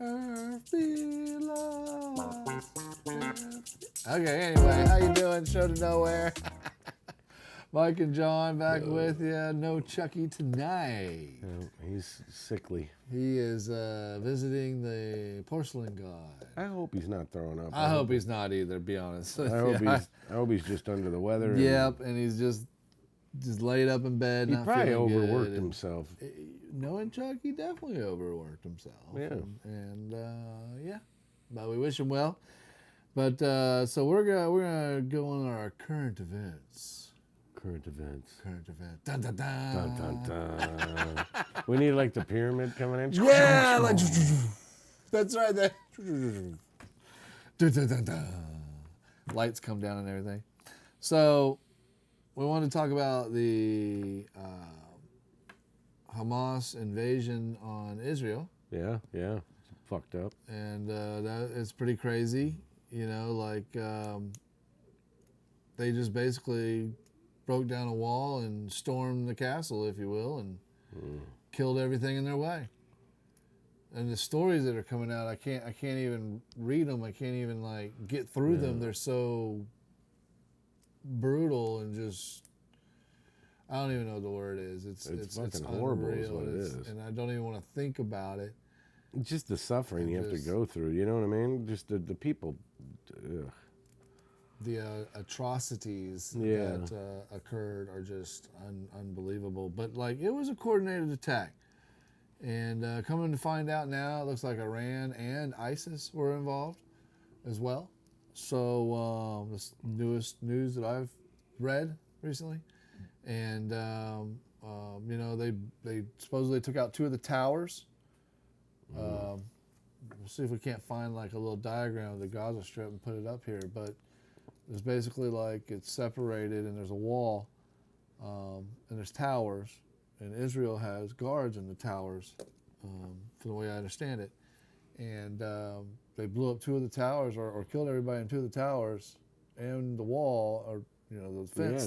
Murphy loves. Okay, anyway, how you doing? Show to nowhere. Mike and John back with you. No Chucky tonight. No, he's sickly. He is visiting the porcelain god. I hope he's not throwing up. I hope he's not either, to be honest. I hope he's just under the weather. Yep, and he's just laid up in bed. He not probably feeling overworked good. himself. Knowing Chuck, he definitely overworked himself. Yeah. And yeah, but we wish him well. But so we're gonna go on our current events. Current events. Current event. Dun dun dun. Dun, dun, dun. We need like the pyramid coming in. Yeah, like that's right. That dun, dun, dun, dun. Lights come down and everything. So we want to talk about the Hamas invasion on Israel. Yeah. It's fucked up. And that is pretty crazy. You know, like they just basically broke down a wall and stormed the castle, if you will, and killed everything in their way. And the stories that are coming out, I can't even read them. I can't even like get through them. They're so brutal and just, I don't even know what the word is. It's fucking horrible is what it is. And I don't even want to think about it. Just the suffering you have to go through. You know what I mean? Just the people. Ugh. The atrocities that occurred are just unbelievable. But like, it was a coordinated attack. And coming to find out now, it looks like Iran and ISIS were involved as well. So this newest news that I've read recently. And you know, they supposedly took out 2 of the towers. We'll see if we can't find like a little diagram of the Gaza Strip and put it up here. But it's basically like it's separated and there's a wall and there's towers. And Israel has guards in the towers, for the way I understand it. And they blew up 2 of the towers or killed everybody in 2 of the towers and the wall, or you know, the fence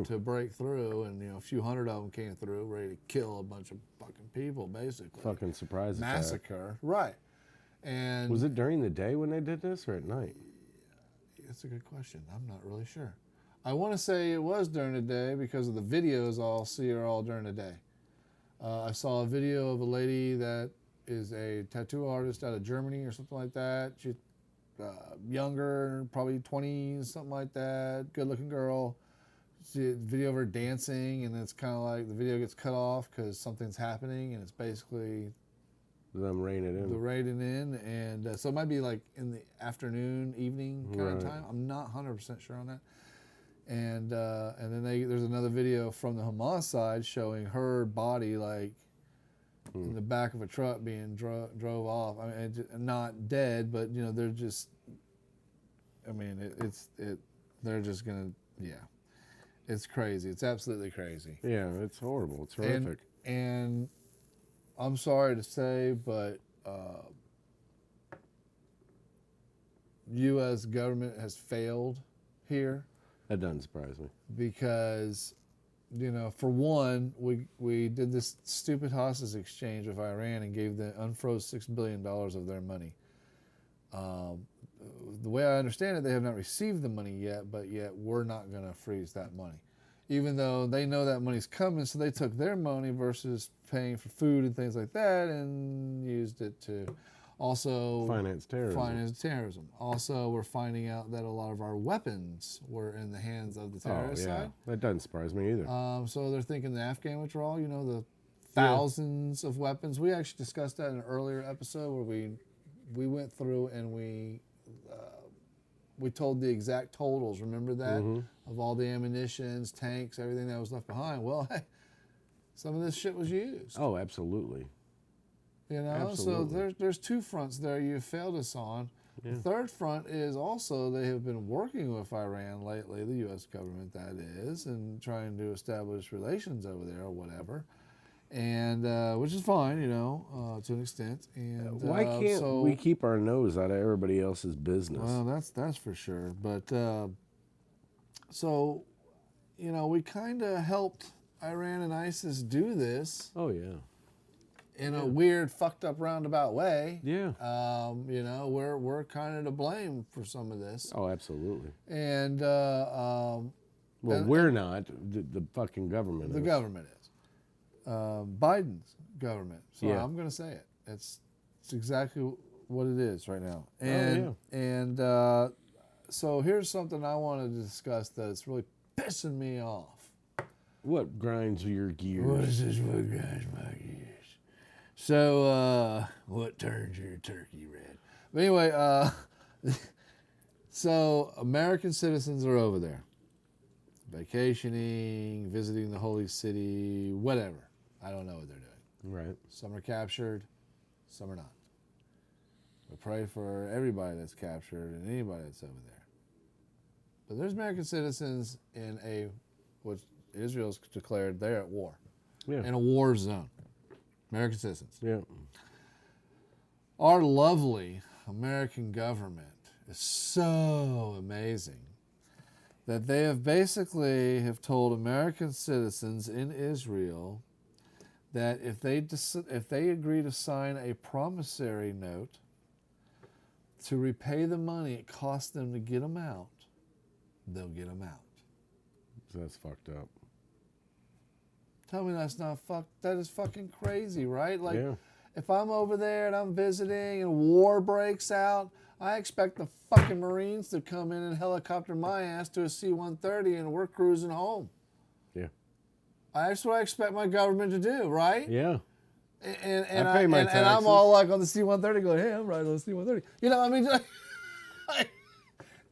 to break through. And you know, a few hundred of them came through, ready to kill a bunch of fucking people, basically. Fucking surprise massacre, right? And was it during the day when they did this, or at night? That's a good question. I'm not really sure. I want to say it was during the day because of the videos I'll see are all during the day. I saw a video of a lady that is a tattoo artist out of Germany or something like that. She's younger, probably 20s, something like that. Good-looking girl. See a video of her dancing, and it's kind of like the video gets cut off because something's happening, and it's basically them raining in. And so it might be like in the afternoon, evening kind of time. I'm not 100% sure on that. And then there's another video from the Hamas side showing her body like in the back of a truck being drove off. I mean, not dead, but you know, they're just. I mean, they're just gonna, it's crazy. It's absolutely crazy. Yeah, it's horrible. It's horrific. And I'm sorry to say, but U.S. government has failed here. That doesn't surprise me. Because, you know, for one, we did this stupid hostage exchange with Iran and gave them unfroze $6 billion of their money. The way I understand it, they have not received the money yet, but yet we're not going to freeze that money. Even though they know that money's coming, so they took their money versus paying for food and things like that and used it to also finance terrorism. Also, we're finding out that a lot of our weapons were in the hands of the terrorist side. That doesn't surprise me either. So they're thinking the Afghan withdrawal, you know, the thousands of weapons. We actually discussed that in an earlier episode where we went through and we told the exact totals. Remember that? Of all the ammunitions, tanks, everything that was left behind. Well, hey, some of this shit was used. Oh, absolutely. You know, absolutely. So there's 2 fronts there you failed us on. Yeah. The third front is also they have been working with Iran lately, the U.S. government that is, and trying to establish relations over there or whatever. And which is fine, you know, to an extent. And why can't we keep our nose out of everybody else's business? Well, that's for sure. But so, you know, we kind of helped Iran and ISIS do this. Oh yeah. in a weird, fucked up, roundabout way. Yeah. You know, we're kind of to blame for some of this. Oh, absolutely. And Well, we're not. The fucking government. The government is. Biden's government. So Yeah. I'm going to say it. It's exactly what it is right now. And so here's something I wanted to discuss that's really pissing me off. What grinds your gears? What is this? What grinds my gears? So, what turns your turkey red? But anyway, so American citizens are over there, vacationing, visiting the holy city, whatever. I don't know what they're doing. Right. Some are captured, some are not. We pray for everybody that's captured and anybody that's over there. But there's American citizens in what Israel's declared they're at war. Yeah. In a war zone. American citizens. Yeah. Our lovely American government is so amazing that they have basically told American citizens in Israel that if they agree to sign a promissory note to repay the money it cost them to get them out, they'll get them out. That's fucked up. Tell me that's not that is fucking crazy, right? Like, Yeah. if I'm over there and I'm visiting and war breaks out, I expect the fucking Marines to come in and helicopter my ass to a C-130 and we're cruising home. Yeah. That's what I expect my government to do, right? Yeah. And I pay my and I'm taxes. all like on the C-130 going, hey, I'm riding on the C-130. You know, I mean,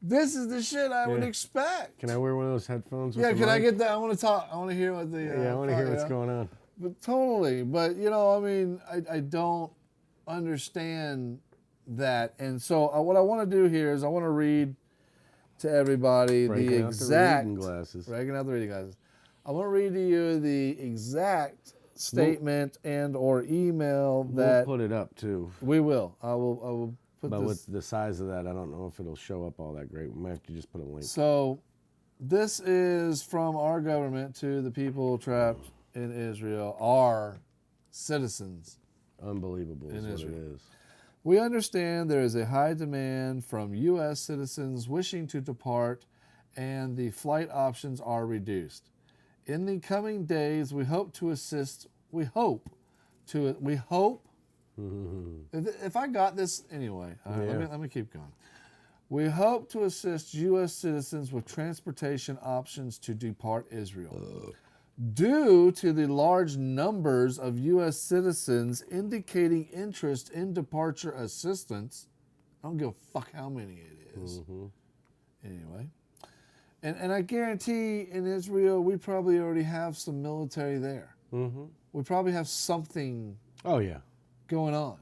this is the shit I would expect. Can I wear one of those headphones? Yeah, with the can I mic? get that? I want to talk. I want to hear what the... Yeah, I want to hear what's going on. But totally. But, you know, I mean, I don't understand that. And so what I want to do here is I want to read to everybody Breaking the out exact... the reading glasses. Breaking out the reading glasses. I want to read to you the exact statement and or email that... We'll put it up, too. We will. I will put But this... with the size of that, I don't know if it'll show up all that great. We might have to just put a link. So this is from our government to the people trapped in Israel, our citizens. Unbelievable is what Israel. it is. We understand there is a high demand from U.S. citizens wishing to depart and the flight options are reduced. In the coming days, we hope to assist, if I got this anyway, all right, let me keep going. We hope to assist U.S. citizens with transportation options to depart Israel. Due to the large numbers of U.S. citizens indicating interest in departure assistance, I don't give a fuck how many it is. Anyway. And I guarantee in Israel, we probably already have some military there. We probably have something Oh, yeah. going on.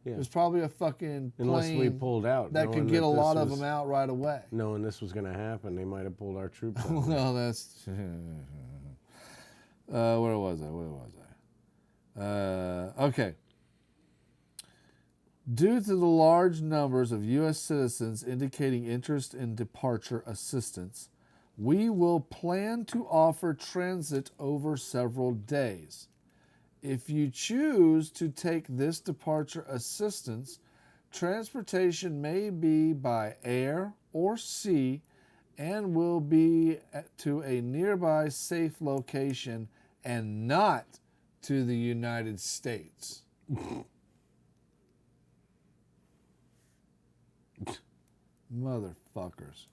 Yeah. There's probably a fucking plane Unless we pulled out. that could knowing get a this lot of was- them out right away. Knowing this was going to happen, they might have pulled our troops out. Well, that's... where was I? Okay. Due to the large numbers of U.S. citizens indicating interest in departure assistance, we will plan to offer transit over several days. If you choose to take this departure assistance, transportation may be by air or sea and will be to a nearby safe location and not to the United States. Motherfuckers.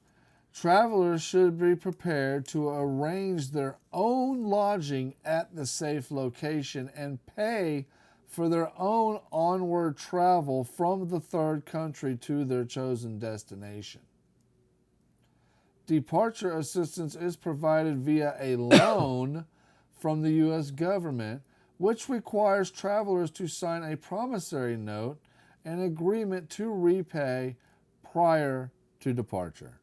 Travelers should be prepared to arrange their own lodging at the safe location and pay for their own onward travel from the third country to their chosen destination. Departure assistance is provided via a loan from the U.S. government, which requires travelers to sign a promissory note and agreement to repay prior to departure.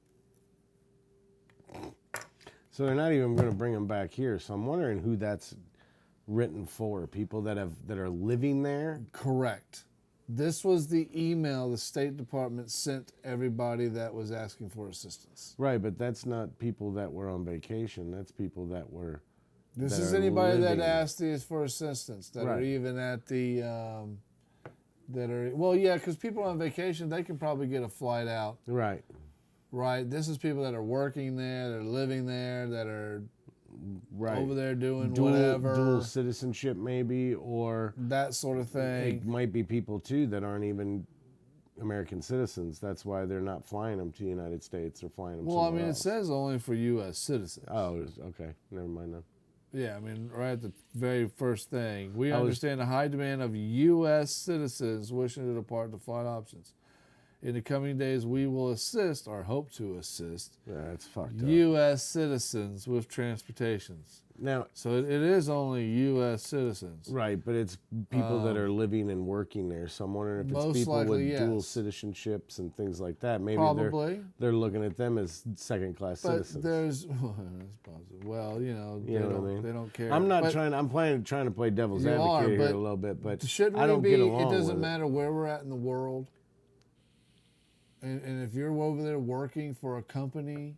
So they're not even going to bring them back here. So I'm wondering who that's written for. People that are living there? Correct. This was the email the State Department sent everybody that was asking for assistance. Right, but that's not people that were on vacation. That's people that were This that is are anybody that living- asked these for assistance, that are Right. even at the, that are, well, yeah, because people on vacation, they can probably get a flight out, Right. right? This is people that are working there, that are living there, that are Right. over there doing dual whatever, citizenship maybe, or that sort of it thing. might be people too that aren't even American citizens. That's why they're not flying them to the United States or flying them Well, I somewhere mean, else. it says only for U.S. citizens. Oh, okay. Never mind then. Yeah, I mean, right at the very first thing, we I was- understand the high demand of U.S. citizens wishing to depart the flight options. In the coming days, we will assist, or hope to assist, Yeah, that's fucked up. U.S. citizens with transportations. Now, So it is only U.S. citizens. right, but it's people that are living and working there. So I'm wondering if it's Most people with likely, dual yes. citizenships and things like that. Maybe Probably. they're looking at them as second-class But citizens. there's, that's positive. Well, You know what I mean? they don't care. I'm not But trying. I'm trying to play devil's You advocate are, here but a little bit, but shouldn't I don't we get be? along It doesn't with matter where we're at in the world. And if you're over there working for a company,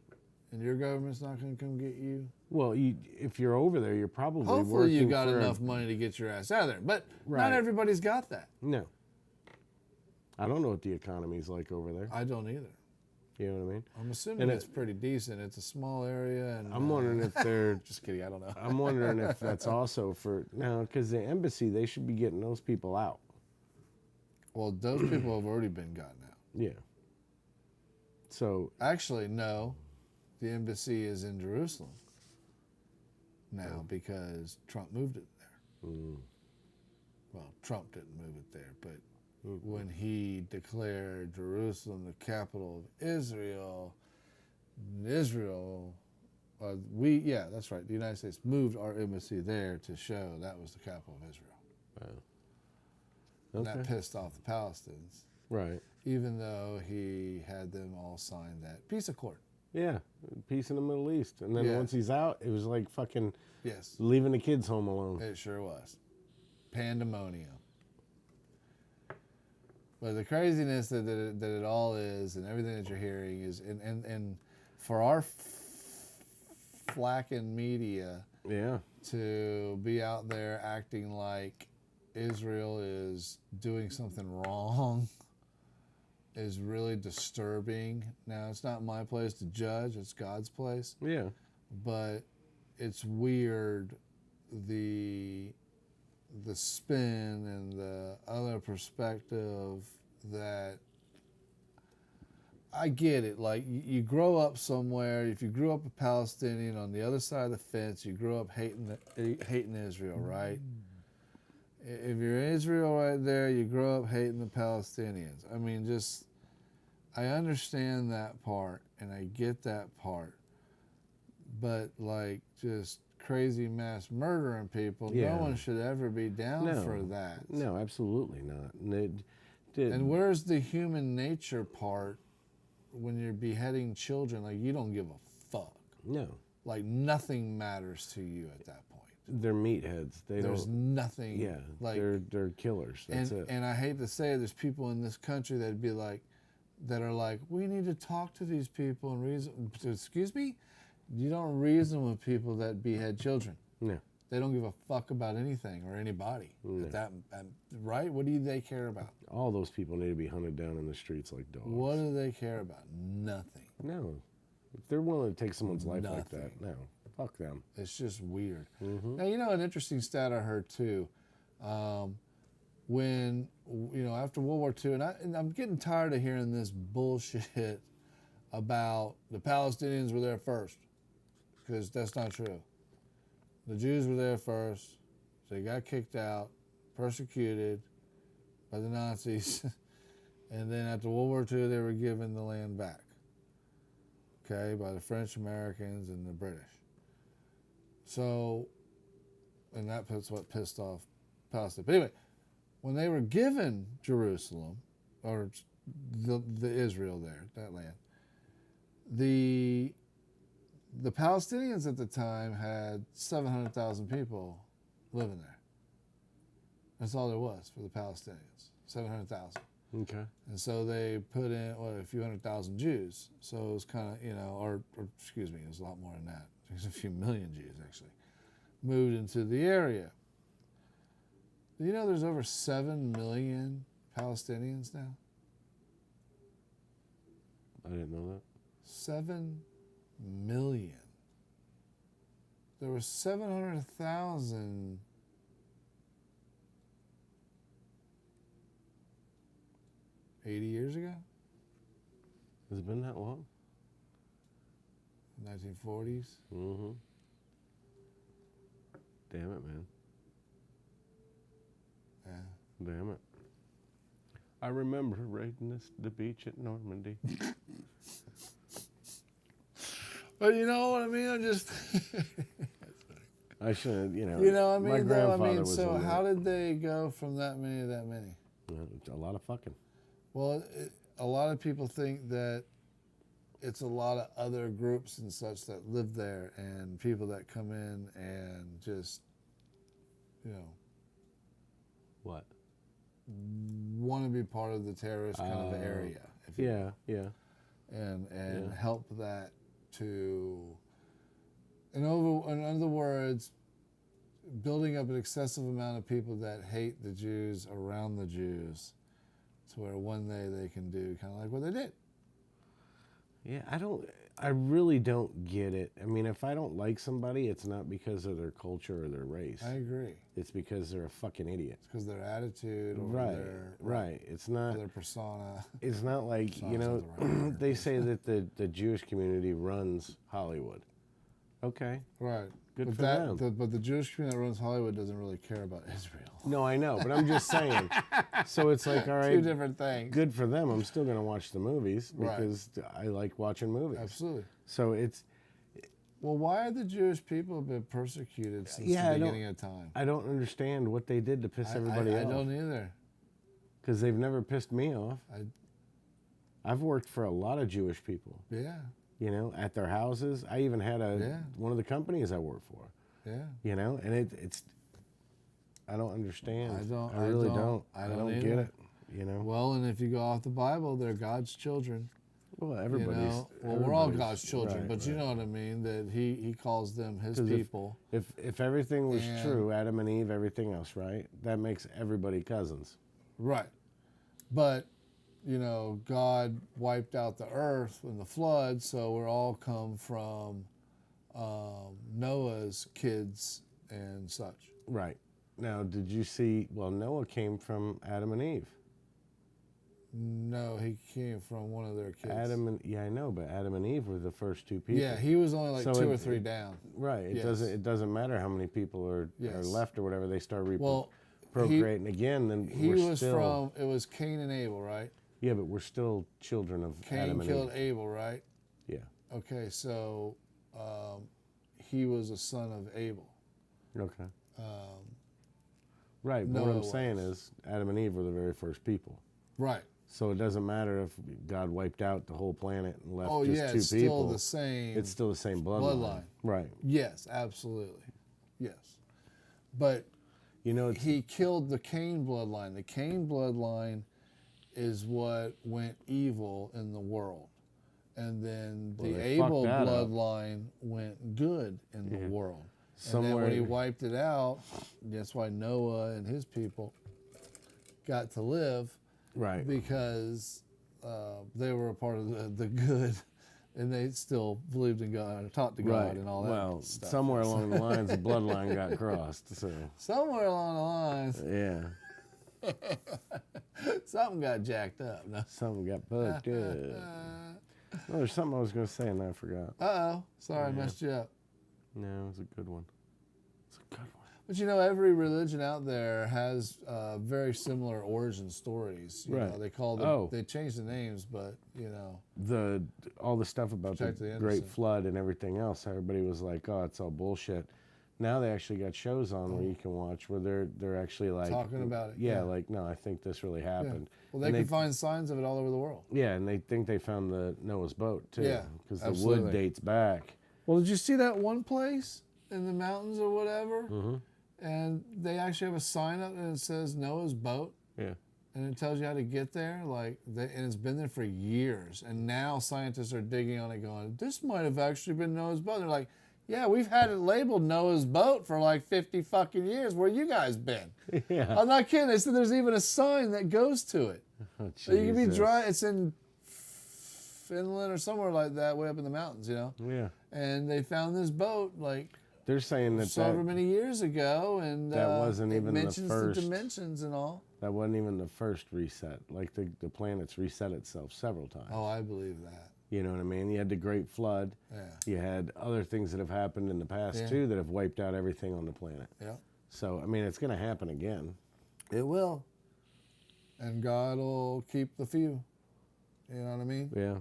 and your government's not going to come get you, Well, if you're over there, you're probably hopefully working you got for enough money to get your ass out of there. But Right. not everybody's got that. No, I don't know what the economy's like over there. I don't either. You know what I mean? I'm assuming And it's pretty decent. It's a small area, and I'm wondering if they're. just kidding. I don't know. I'm wondering if that's also for no, because the embassy they should be getting those people out. Well, those people have already been gotten out. Yeah. So Actually, no. The embassy is in Jerusalem now because Trump moved it there. Well, Trump didn't move it there, but when he declared Jerusalem the capital of Israel, that's right. The United States moved our embassy there to show that was the capital of Israel. And that pissed off the Palestinians, right. even though he had them all sign that peace accord. Yeah, peace in the Middle East, and then Yeah. once he's out, it was like fucking Yes, leaving the kids home alone. it sure was. Pandemonium. But the craziness that it all is, and everything that you're hearing is, and for our flacking media Yeah. to be out there acting like Israel is doing something wrong is really disturbing. Now, it's not my place to judge, it's God's place, Yeah. but it's weird the spin and the other perspective that I get it. Like you grow up somewhere. If you grew up a Palestinian on the other side of the fence, you grew up hating Israel, right? If you're Israel right there, you grow up hating the Palestinians. I mean, just I understand that part and I get that part, but like just crazy mass murdering people, Yeah. no one should ever be down No. for that. No, absolutely not. And where's the human nature part when you're beheading children? Like, you don't give a fuck. no, Like, nothing matters to you at that point. they're meatheads. There's nothing. Yeah, Like, they're killers. That's it. and I hate to say it, there's people in this country that'd be like, that are like, we need to talk to these people and reason. Excuse me? You don't reason with people that behead children. No. They don't give a fuck about anything or anybody. Right? What do they care about? All those people need to be hunted down in the streets like dogs. What do they care about? Nothing. No. If they're willing to take someone's life like Nothing. that, no. Fuck them. It's just weird. Mm-hmm. Now, you know, an interesting stat I heard too. When, after World War II, and I'm getting tired of hearing this bullshit about the Palestinians were there first, because that's not true. The Jews were there first. They got kicked out, persecuted by the Nazis, and then after World War II, they were given the land back, okay, by the French Americans and the British. So, and that's what pissed off Palestine. But anyway, when they were given Jerusalem, or the Israel there, that land, the Palestinians at the time had 700,000 people living there. That's all there was for the Palestinians, 700,000. Okay. And so they put in, a few 100,000 Jews. So it was kind of, or excuse me, it was a lot more than that. There's a few million Jews, actually. moved into the area. Do you know there's over 7 million Palestinians now? I didn't know that. 7 million. There were 700,000 80 years ago, Has it been that long? 1940s. Mm-hmm. Damn it, man. Yeah. Damn it. I remember raiding the beach at Normandy. But you know what I mean? I'm just. I shouldn't, You know what I mean? My Though, grandfather was so in how that. did they go from that many to that many? A lot of fucking. Well, a lot of people think that it's a lot of other groups and such that live there, and people that come in and just, you know, What? want to be part of the terrorist kind of area. If you will. Yeah. And Yeah. help that to, in other words, building up an excessive amount of people that hate the Jews around the Jews, to where one day they can do kind of like what they did. Yeah, I really don't get it. I mean, if I don't like somebody, it's not because of their culture or their race. I agree. It's because they're a fucking idiot. It's because their attitude or Right. It's not. their persona. It's not like Persona's not the right word. they say that the Jewish community runs Hollywood. Okay, Right. good but for that, them. but the Jewish community that runs Hollywood doesn't really care about Israel. No, I know, but I'm just saying. So it's like, all Two right, different things. good for them. I'm still gonna watch the movies Right. because I like watching movies. Absolutely. So it's. Well, why are the Jewish people been persecuted since Yeah, the beginning of time? I don't understand what they did to piss everybody I off. don't either. Because they've never pissed me off. I've worked for a lot of Jewish people, Yeah, at their houses. I even had Yeah. one of the companies I work for, yeah. and it's. I don't understand. I really don't. don't. I I don't don't either. get it. Well, and if you go off the Bible, they're God's children. Well, You everybody's. know? Well, we're all everybody's- God's children, right, but you right. know what I mean. That He calls them His 'Cause people. If everything was And- true, Adam and Eve, everything else, right? That makes everybody cousins. Right. But, God wiped out the earth in the flood, so we're all come from Noah's kids and such. Right. Now, did you see? Well, Noah came from Adam and Eve. No, he came from one of their kids. I know, but Adam and Eve were the first two people. Yeah, he was only like So two or it- three down. Right. It Yes. doesn't matter how many people are Yes. left or whatever. They start Well, procreating again. Then He we're was still it was Cain and Abel, right? yeah, but we're still children of Cain Adam and killed Eve. Abel, right? Yeah. Okay, so he was a son of Abel. Okay. Um, Right. But what Noah I'm saying was. is Adam and Eve were the very first people. right. So it doesn't matter if God wiped out the whole planet and left Oh, just yeah, two it's people. still the same. It's still the same bloodline. Right. Yes, absolutely. Yes. But It's, he killed the Cain bloodline. The Cain bloodline is what went evil in the world. And then the they Abel fucked that up. bloodline went good in the world. And then Somewhere- when he wiped it out, that's why Noah and his people got to live, right. because they were a part of the good, and they still believed in God, or taught to God, Right. and all that Well, stuff. somewhere along the lines, the bloodline got crossed. So Somewhere along the lines, yeah, something got jacked up. No. something got fucked up. Oh, there's something I was going to say and I forgot. Uh-oh. Sorry, I messed you up. No, it was a good one. It's a good one. But every religion out there has very similar origin stories. You Right. know, they call them, Oh. they changed the names, but All the stuff about the Protect the Great innocent. Flood and everything else, everybody was like, "Oh, it's all bullshit." Now they actually got shows on where you can watch where they're actually like Talking about it, Yeah, yeah. like no, I think this really happened. well, they And can find signs of it all over the world. Yeah, and they think they found the Noah's boat too. Yeah, because the absolutely. wood dates back. Well, did you see that one place in the mountains or whatever? Mm-hmm. And they actually have a sign up and it says Noah's boat, Yeah. and it tells you how to get there. And it's been there for years. And now scientists are digging on it, going, "This might have actually been Noah's boat." They're like, Yeah, we've had it labeled Noah's boat for like 50 fucking years. Where you guys been? Yeah. I'm not kidding. They said there's even a sign that goes to it. Oh, So you can be Jesus. dry. It's in Finland or somewhere like that, way up in the mountains, you know. Yeah. And they found this boat like They're saying that so many years ago, and that wasn't it even the mentions first. the dimensions and all. that wasn't even the first reset. Like the planet's reset itself several times. Oh, I believe that. You know what I mean? You had the Great Flood. Yeah. You had other things that have happened in the past Yeah. too that have wiped out everything on the planet. Yeah. So I mean, it's going to happen again. It will. And God will keep the few. You know what I mean? Yeah.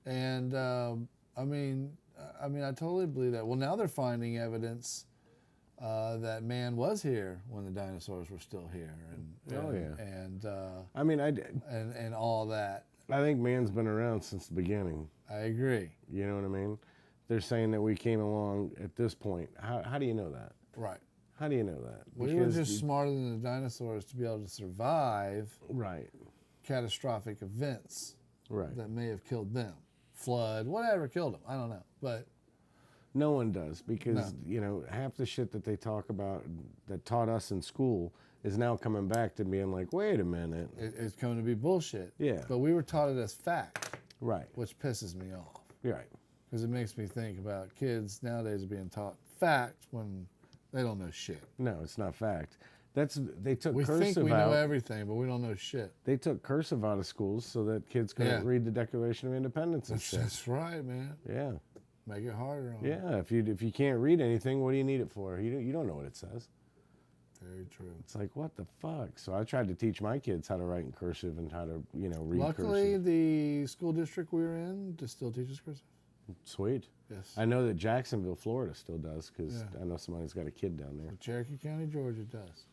And I mean, I totally believe that. Well, now they're finding evidence that man was here when the dinosaurs were still here, Oh, yeah. and I mean, and all that. I think man's been around since the beginning. I agree. You know what I mean? They're saying that we came along at this point. How do you know that? Right. How do you know that? We were just smarter than the dinosaurs to be able to survive right. catastrophic events Right. that may have killed them. Flood, whatever killed them. I don't know. But No one does because, No. you know, half the shit that they talk about that taught us in school is now coming back to being like, wait a minute. it's coming to be bullshit. Yeah. But we were taught it as fact, Right. which pisses me off. Right. Because it makes me think about kids nowadays being taught fact when they don't know shit. No, it's not fact. They took We cursive think we out. know everything, but we don't know shit. They took cursive out of schools so that kids couldn't Yeah. read the Declaration of Independence and shit. That's right, man. Yeah. Make it harder on them. Yeah. If you can't read anything, what do you need it for? You don't know what it says. Very true. It's like, what the fuck? So I tried to teach my kids how to write in cursive and how to, read Luckily, cursive. the school district we were in still teaches cursive. Sweet. Yes. I know that Jacksonville, Florida still does because Yeah. I know somebody's got a kid down there. Cherokee County, Georgia does.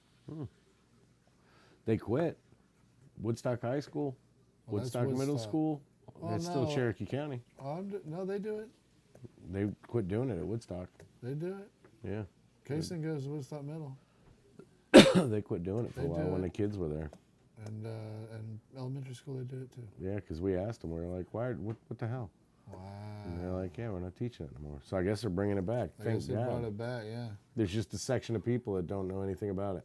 They quit. Woodstock High School, Well, that's Woodstock Middle Woodstock. School. Well, It's still no. Cherokee County. No, they do it. They quit doing it at Woodstock. They do it. Yeah. Kason goes to Woodstock Middle. They quit doing it for They a while do when it. the kids were there. And elementary school, they do it too. Yeah, because we asked them, we were like, why? What the hell? Wow. And they're like, yeah, we're not teaching it anymore. So I guess they're bringing it back. I Thank guess they brought God. it back, yeah. There's just a section of people that don't know anything about it.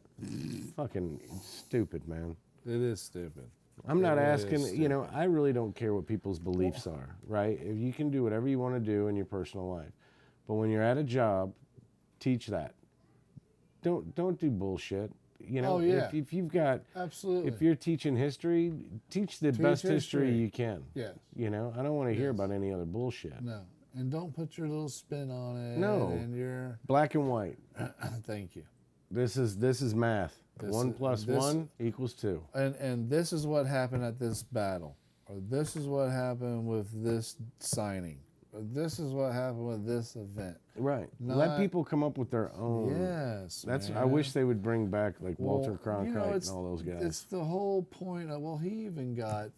Fucking stupid, man. It is stupid. I'm not It really asking, is I really don't care what people's beliefs are, right? If you can do whatever you want to do in your personal life. But when you're at a job, teach that. Don't do bullshit. Oh, yeah. If you've got Absolutely. if you're teaching history, teach the best history history. you can. Yes. I don't want to hear Yes. about any other bullshit. No. And don't put your little spin on it. No. And your Black and white. thank you. This is math. This One is- plus this- one equals two. And this is what happened at this battle. Or this is what happened with this signing. Or this is what happened with this event. Right. Let Not- people come up with their own. Yes. That's. I man. wish they would bring back like Walter Well, Cronkite it's- and all those guys. It's the whole point of, well, he even got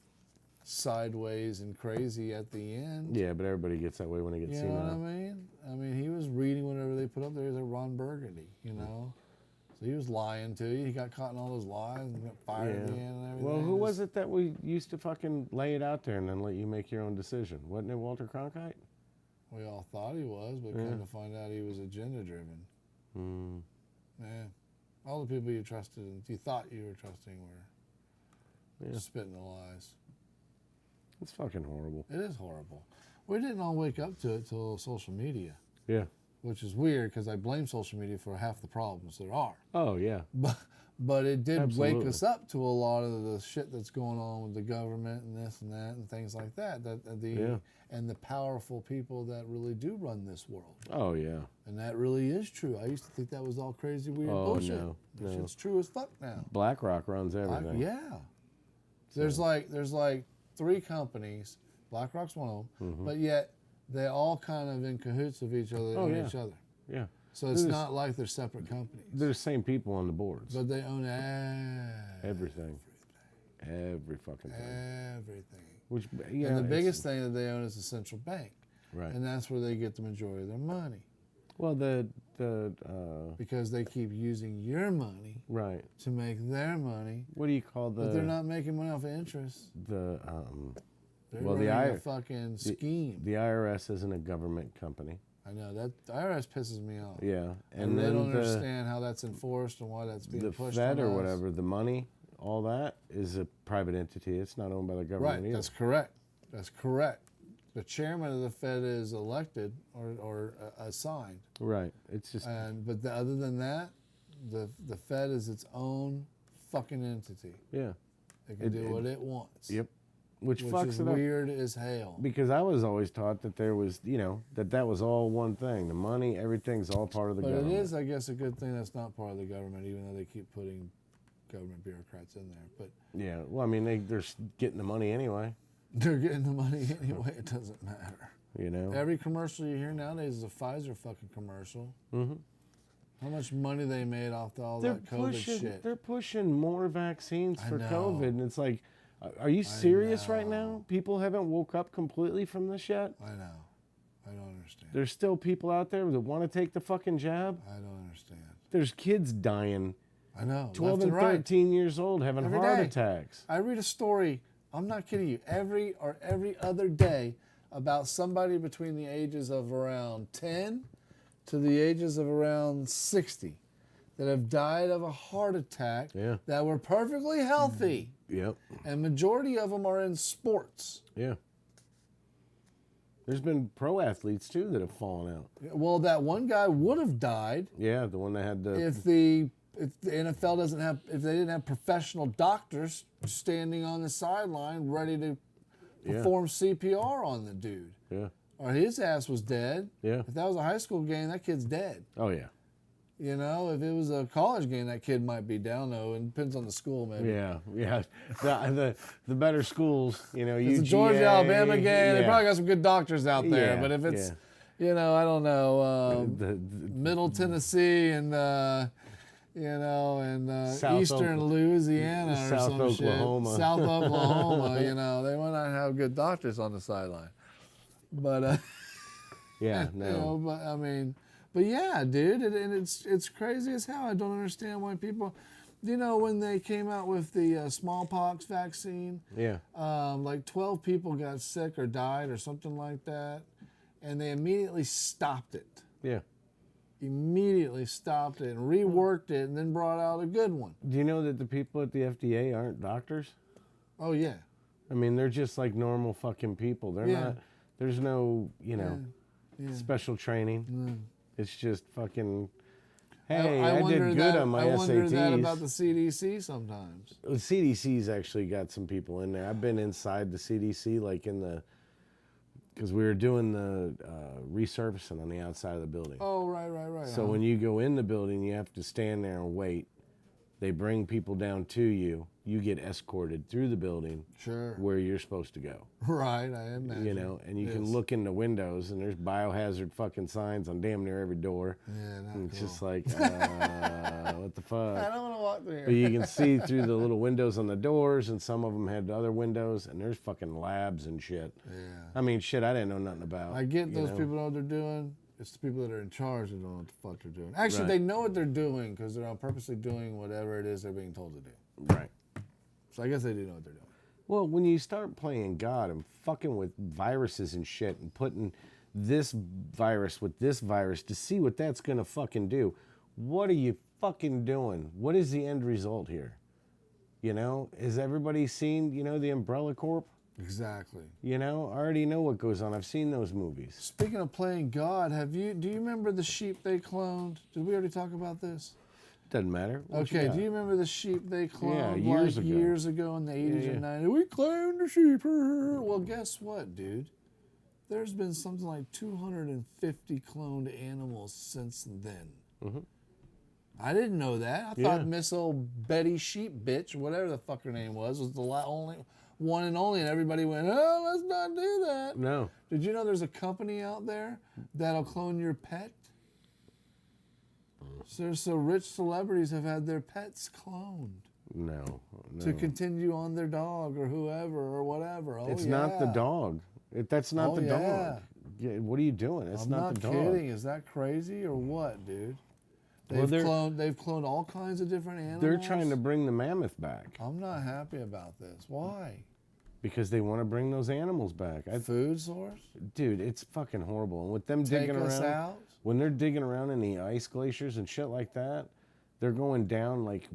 sideways and crazy at the end. Yeah, but everybody gets that way when they get You senile. know what I mean? I mean, he was reading whatever they put up there. He's like Ron Burgundy, you know? So he was lying to you. He got caught in all those lies and got fired at the end and everything. Well, who was it that we used to fucking lay it out there and then let you make your own decision? Wasn't it Walter Cronkite? We all thought he was, but Yeah. come to find out he was agenda driven. Mm. Yeah. All the people you trusted and you thought you were trusting were Yeah. spitting the lies. It's fucking horrible. It is horrible. We didn't all wake up to it till social media, Yeah. which is weird because I blame social media for half the problems there are. Oh yeah. But it did wake Absolutely. us up to a lot of the shit that's going on with the government and this and that and things like that. Yeah. And the powerful people that really do run this world. Oh yeah. And that really is true. I used to think that was all crazy weird Oh, bullshit. no, That no. shit's true as fuck now. BlackRock runs everything. Yeah. There's like 3 companies. BlackRock's one of them, but yet they're all kind of in cahoots with each other. Mm-hmm. Oh, own yeah. each other. Yeah. So it's There's- not like they're separate companies. They're the same people on the boards. But they own Everything. Every fucking thing. everything. Which And the it's- biggest thing that they own is the central bank. Right. And that's where they get the majority of their money. Well, Because they keep using your money right. to make their money. What do you call But they're not making money off of interest. the They're Well, running the a fucking scheme. the IRS isn't a government company. I know that IRS pisses me off. Yeah, And I don't understand how that's enforced and why that's being pushed. The Fed on or us. whatever, the money, all that is a private entity. It's not owned by the government Right, either. that's correct. That's correct. The chairman of the Fed is elected or assigned. Right. It's just But other than that, the Fed is its own fucking entity. yeah. It can do what it wants. Yep. Which fucks is it up. weird as hell. Because I was always taught that there was, that was all one thing. The money, everything's all part of the government. But it is, I guess, a good thing that's not part of the government, even though they keep putting government bureaucrats in there. But yeah, well, I mean, they're getting the money anyway. They're getting the money anyway. It doesn't matter. Every commercial you hear nowadays is a Pfizer fucking commercial. Mm-hmm. How much money they made off all that COVID shit. They're pushing more vaccines for COVID, and it's like, are you serious right now? People haven't woke up completely from this yet? I know. I don't understand. There's still people out there that want to take the fucking jab? I don't understand. There's kids dying. I know. 12 and 13 years old having heart attacks. I read a story, I'm not kidding you, every other day about somebody between the ages of around 10 to the ages of around 60 that have died of a heart attack that were perfectly healthy. Yep. And majority of them are in sports. Yeah. There's been pro athletes too that have fallen out. Well, that one guy would have died. Yeah, the one that had the if the NFL if they didn't have professional doctors standing on the sideline ready to perform CPR on the dude. Yeah. Or his ass was dead. Yeah. If that was a high school game, that kid's dead. Oh yeah. You know, if it was a college game, that kid might be down though. It depends on the school, maybe. Yeah. The better schools, it's a Georgia Alabama game. They probably got some good doctors out there. But if it's, I don't know, Middle Tennessee and Eastern Louisiana or South some Oklahoma. shit. South Oklahoma, they might not have good doctors on the sideline. But but I mean. But yeah, dude, and it's crazy as hell. I don't understand why people, when they came out with the smallpox vaccine, like 12 people got sick or died or something like that, and they immediately stopped it. Yeah. Immediately stopped it and reworked it and then brought out a good one. Do you know that the people at the FDA aren't doctors? Oh, yeah. I mean, they're just like normal fucking people. They're not, there's no, special training. No. It's just fucking, hey, I did good on my SATs. I wonder that about the CDC sometimes. The CDC's actually got some people in there. I've been inside the CDC, like because we were doing the resurfacing on the outside of the building. Oh, right. So when you go in the building, you have to stand there and wait. They bring people down to you. You get escorted through the building where you're supposed to go. Right, I imagine. And you can look in the windows, and there's biohazard fucking signs on damn near every door. Yeah, and it's just like, what the fuck? I don't want to walk through here. But you can see through the little windows on the doors, and some of them had other windows, and there's fucking labs and shit. Yeah. I mean, shit I didn't know nothing about. I get those people know what they're doing. It's the people that are in charge that don't know what the fuck they're doing. Actually, they know what they're doing because they're purposely doing whatever it is they're being told to do. Right. So I guess they do know what they're doing. Well, when you start playing God and fucking with viruses and shit and putting this virus with this virus to see what that's going to fucking do, what are you fucking doing? What is the end result here? Has everybody seen, the Umbrella Corp? Exactly. I already know what goes on. I've seen those movies. Speaking of playing God, do you remember the sheep they cloned? Did we already talk about this? Doesn't matter. Okay, do you remember the sheep they cloned years ago in the 80s or 90s? We cloned the sheep. Well, guess what, dude? There's been something like 250 cloned animals since then. Mm-hmm. I didn't know that. I thought Miss Old Betty Sheep bitch, whatever the fuck her name was the only one and only, and everybody went, oh, let's not do that. No. Did you know there's a company out there that'll clone your pet? So rich celebrities have had their pets cloned. No. To continue on their dog or whoever or whatever. Oh, it's not the dog. That's not the dog. Yeah, what are you doing? It's not the dog. I'm not kidding. Is that crazy or what, dude? They've cloned all kinds of different animals. They're trying to bring the mammoth back. I'm not happy about this. Why? because they want to bring those animals back. Food source? Dude, it's fucking horrible. And with them Take digging us around, out? when they're digging around in the ice glaciers and shit like that, they're going down like,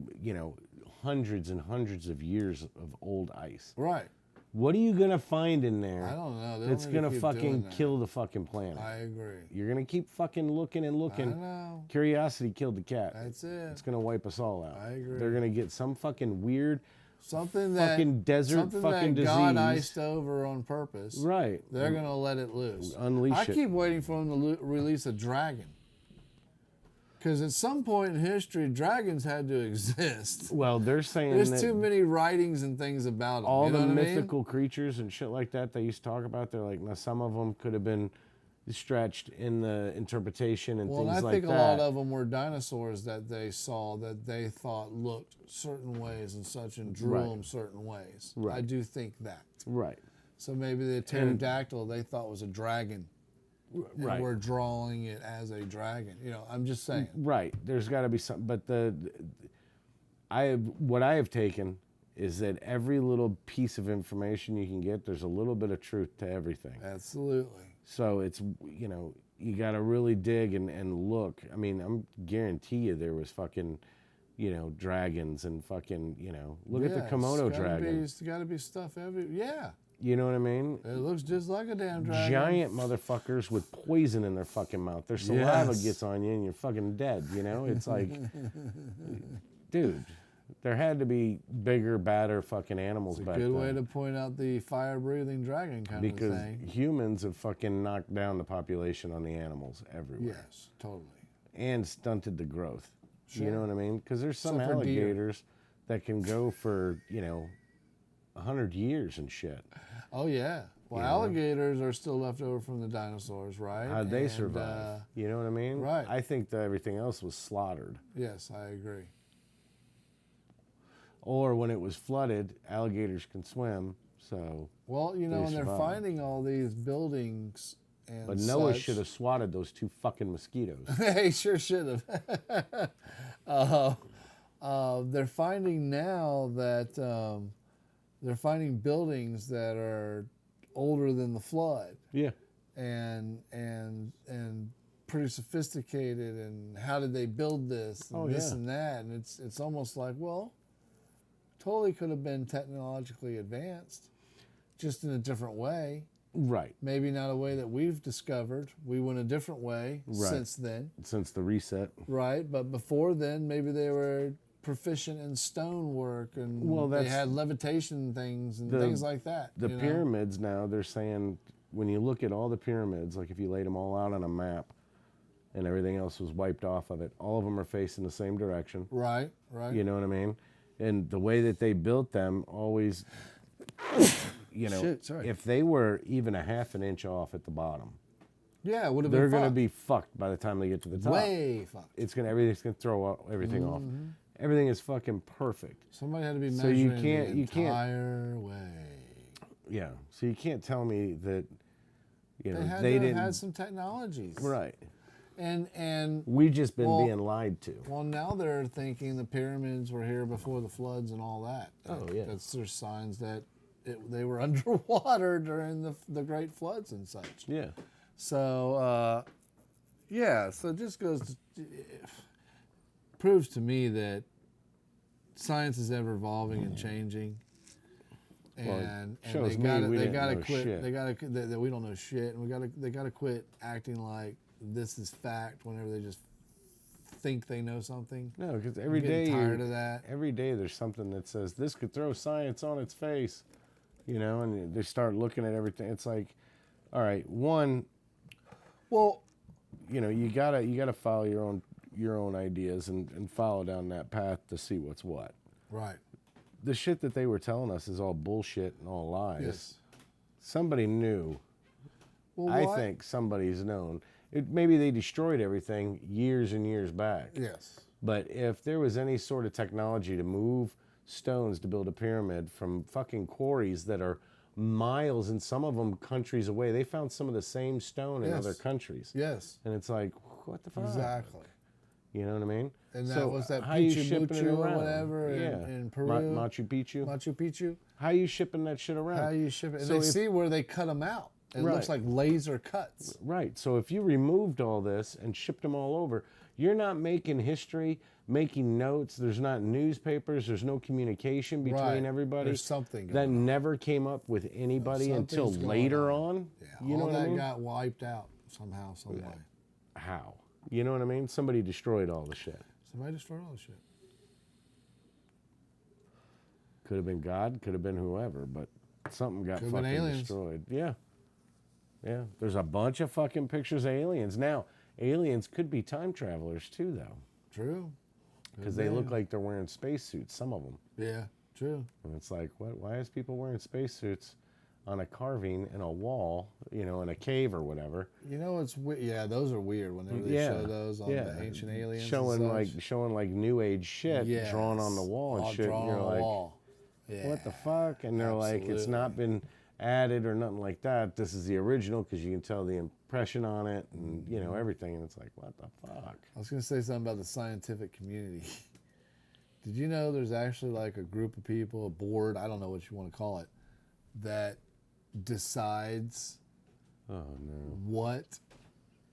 hundreds and hundreds of years of old ice. Right. What are you going to find in there I don't know. that's going to keep fucking doing that. kill the fucking planet? I agree. You're going to keep fucking looking and I looking. know. Curiosity killed the cat. That's it. It's going to wipe us all out. I agree. They're going to get some fucking weird Something that fucking desert something fucking that disease. God iced over on purpose. Right. They're gonna let it loose. Unleash I it. keep waiting for them to release a dragon. Because at some point in history, dragons had to exist. Well, they're saying There's that too many writings and things about them. all you know the what I mean? mythical creatures and shit like that they used to talk about, they're like, now some of them could have been stretched in the interpretation and Well, and things I like think that. a lot of them were dinosaurs that they saw that they thought looked certain ways and such and drew Right. them certain ways. Right. I do think that. Right. So maybe the pterodactyl they thought was a dragon. Right. And we're drawing it as a dragon. I'm just saying. Right. There's got to be some, but what I have taken is that every little piece of information you can get, there's a little bit of truth to everything. Absolutely. So it's, you got to really dig and look. I mean, I'm guarantee you there was fucking, dragons and fucking, look at the Komodo dragon. It's got to be stuff yeah. You know what I mean? It looks just like a damn dragon. Giant motherfuckers with poison in their fucking mouth. Their saliva Yes. gets on you and you're fucking dead, It's like, dude, there had to be bigger, badder fucking animals back Good then. way to point out the fire-breathing dragon kind Because of thing. humans have fucking knocked down the population on the animals everywhere. Yes, totally. And stunted the growth. You Sure. know what I mean? Because there's some Except for deer. alligators that can go for, 100 years and shit. Oh yeah. Well, alligators are still left over from the dinosaurs, right? How'd they And, survive? You know what I mean? right. I think that everything else was slaughtered. Yes, I agree. Or when it was flooded, alligators can swim, so. Well, They and they're survived. finding all these buildings and But Noah such. should have swatted those 2 fucking mosquitoes. They sure should have. They're finding now that they're finding buildings that are older than the flood Yeah. and pretty sophisticated. And how did they build this? And this and that. And it's almost like, well, totally could have been technologically advanced, just in a different way. Right. Maybe not a way that we've discovered. We went a different way since then. Since the reset. Right, but before then, maybe they were proficient in stonework and Well, they that's- had levitation things and things like that. The you know? pyramids now, they're saying, when you look at all the pyramids, like if you laid them all out on a map and everything else was wiped off of it, all of them are facing the same direction. Right, right. You know what I mean? And the way that they built them always, Shit, sorry. if they were even a half an inch off at the bottom, Yeah, it would have they're been going to fucked. be fucked by the time they get to the top. Way fucked. Everything's going to throw everything off. Everything is fucking perfect. Somebody had to be So measuring you the can't- entire way. Yeah. So you can't tell me that, They had they to didn't. have had some technologies. Right. And We just been Well- being lied to. well, now they're thinking the pyramids were here before the floods and all that. Oh, yeah. That's their signs that they were underwater during the great floods and such. Yeah. So, so it just proves to me that science is ever evolving and changing. Well, it And shows they me gotta, we they didn't gotta know quit. shit. They gotta that we don't know shit, and they gotta quit acting like this is fact whenever they just think they know something. No, because I'm every getting day tired of that. every day there's something that says this could throw science on its face, and they start looking at everything. It's like, all right, one, Well, you gotta follow your own ideas and follow down that path to see what's what. right. The shit that they were telling us is all bullshit and all lies. Yes. Somebody knew. Well, I why- think somebody's known. Maybe they destroyed everything years and years back. Yes. But if there was any sort of technology to move stones to build a pyramid from fucking quarries that are miles and some of them countries away, they found some of the same stone in Yes. other countries. Yes. And it's like, what the fuck? Exactly. You know what I mean? And that was that how you Pichu shipping it Muchu or around? whatever in Peru. Machu Picchu. Machu Picchu. How you shipping that shit around? How you ship it? And So they see where they cut them out. It looks like laser cuts. Right. So if you removed all this and shipped them all over, you're not making history, making notes. There's not newspapers. There's no communication between everybody. There's something going that on. never came up with anybody until Something's going later on. Yeah, You know all what I that mean? got wiped out somehow, some way. How? You know what I mean? Somebody destroyed all the shit. Somebody destroyed all the shit. Could have been God, could have been whoever, but something got Could have been fucking aliens. destroyed. Yeah. Yeah. There's a bunch of fucking pictures of aliens. Now, aliens could be time travelers too, though. True. Because they look like they're wearing spacesuits, some of them. Yeah, true. And it's like, what? Why is people wearing spacesuits on a carving in a wall, you know, in a cave or whatever? You know, it's weird. Yeah, those are weird whenever they show those on the ancient aliens. Showing like new age shit Yes. drawn on the wall and All shit. drawn And you're on the like, wall. Yeah. what the fuck? And they're like, it's not been added or nothing like that. This is the original because you can tell the impression on it and, you know, everything. And it's like, what the fuck? I was going to say something about the scientific community. Did you know there's actually like a group of people, a board, I don't know what you want to call it, that decides Oh, no. what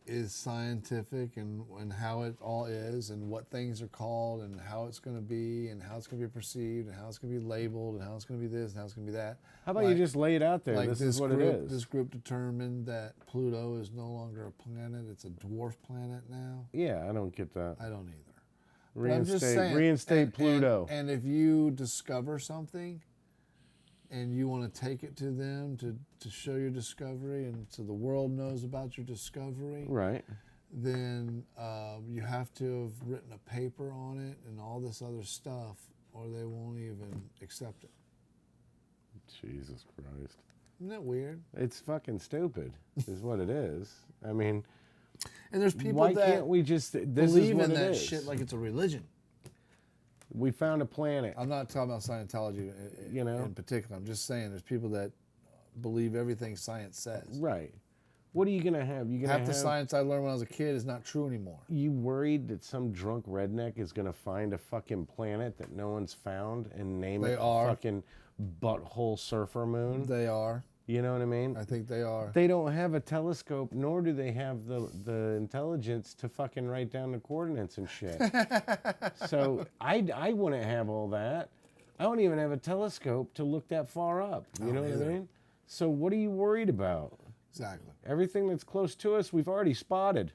is scientific and how it all is and what things are called and how it's going to be and how it's going to be perceived and how it's going to be labeled and how it's going to be this and how it's going to be that. How about you just lay it out there? Like This is what group, it is. This group determined that Pluto is no longer a planet; it's a dwarf planet now. Yeah, I don't get that. I don't either. But I'm just saying, Reinstate Pluto. And if you discover something, and you want to take it to them to show your discovery, and so the world knows about your discovery, Right. then you have to have written a paper on it and all this other stuff, or they won't even accept it. Jesus Christ. Isn't that weird? It's fucking stupid, is what it is. I mean, And there's people why that can't we just this believe is what in it that is. shit like it's a religion. We found a planet. I'm not talking about Scientology in particular. I'm just saying there's people that believe everything science says. Right. What are you gonna have? You gonna Half have the science I learned when I was a kid is not true anymore. You worried that some drunk redneck is gonna find a fucking planet that no one's found and name it fucking butthole surfer moon? They are. You know what I mean? I think they are. They don't have a telescope, nor do they have the intelligence to fucking write down the coordinates and shit. So I wouldn't have all that. I don't even have a telescope to look that far up. You know what I mean? So what are you worried about? Exactly. Everything that's close to us, we've already spotted.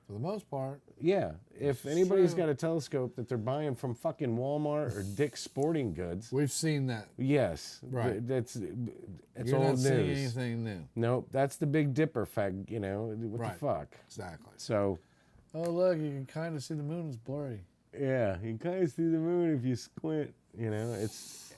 For the most part. Yeah. If anybody's got a telescope that they're buying from fucking Walmart or Dick's Sporting Goods, We've seen that. yes, Right. That's You're old not news. seeing anything new. Nope, that's the Big Dipper fact. You know what Right. the fuck? Exactly. So Oh, look, you can kind of see the moon is blurry. yeah, you kind of see the moon if you squint. You know, it's.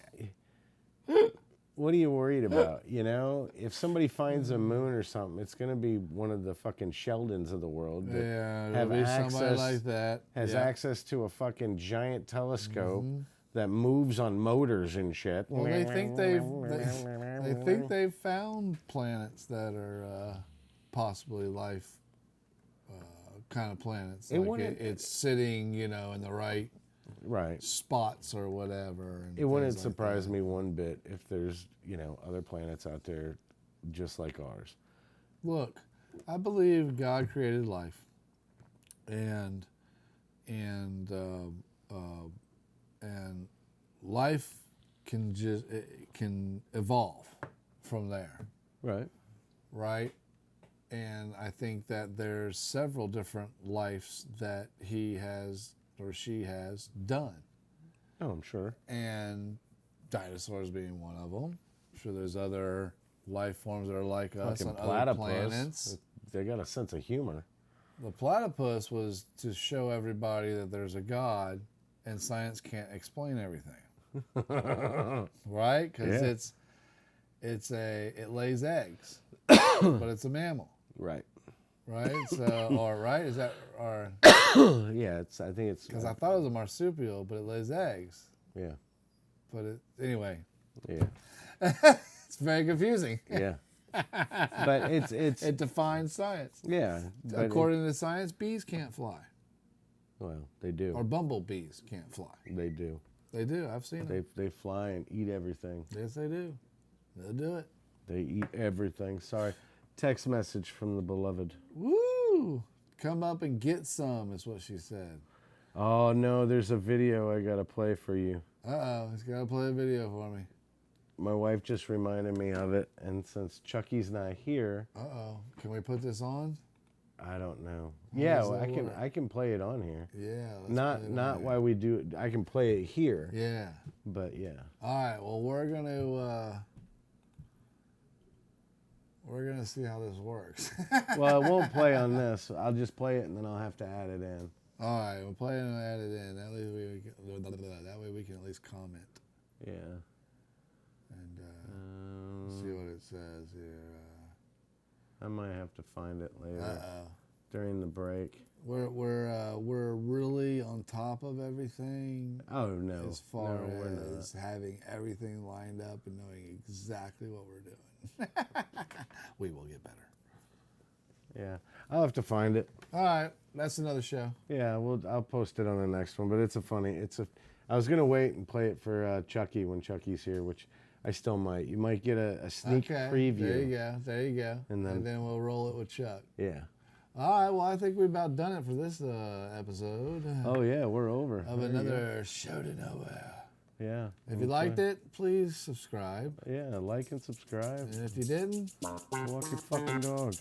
What are you worried about? You know, if somebody finds a moon or something, it's going to be one of the fucking Sheldons of the world that Yeah, have there'll be somebody access, like that. has Yeah. access to a fucking giant telescope that moves on motors and shit. Well, they think they've found planets that are possibly life kind of planets. It's sitting, you know, in the right Right. spots or whatever. And It wouldn't things like surprise that. me one bit if there's, you know, other planets out there just like ours. Look, I believe God created life, and life can evolve from there, Right. right? And I think that there's several different lives that he has or she has done, Oh, I'm sure. and dinosaurs being one of them. I'm sure there's other life forms that are like us Fucking on other planets. They got a sense of humor. The platypus was to show everybody that there's a God and science can't explain everything, right? Because it lays eggs, but it's a mammal, Right. right? So, or right? Is that or? Yeah, I think it's. Because I thought it was a marsupial, but it lays eggs. Yeah. But anyway, Yeah. it's very confusing. Yeah. But it's It defines science. yeah. But According to science, bees can't fly. Well, they do. Or bumblebees can't fly. They do. They do. I've seen them. They fly and eat everything. Yes, they do. They'll do it. They eat everything. Sorry. Text message from the beloved. Woo! Come up and get some, is what she said. Oh, no, there's a video I got to play for you. Uh-oh, he's got to play a video for me. My wife just reminded me of it, and since Chucky's not here... Uh-oh. Can we put this on? I don't know. How Yeah, does well, that work? I can play it on here. Yeah. Let's play it on Not here. why we do it. I can play it here. Yeah. But yeah. All right. Well, we're gonna see how this works. Well, it won't play on this. I'll just play it and then I'll have to add it in. All right. We'll play it and add it in. That way we can at least comment Yeah. and see what it says here. I might have to find it later Uh-oh. during the break. We're really on top of everything. Oh no. As far No, we're not. as having everything lined up and knowing exactly what we're doing. We will get better. Yeah. I'll have to find it. All right, that's another show. Yeah, I'll post it on the next one. But I was gonna wait and play it for Chucky when Chucky's here, which I still might. You might get a sneak preview. There you go. And then we'll roll it with Chuck. Yeah. All right, well, I think we've about done it for this episode Oh yeah, we're over. of There you go. another Show to Nowhere. Yeah. If you liked it, please subscribe. Yeah, like and subscribe. And if you didn't, Walk your fucking dog.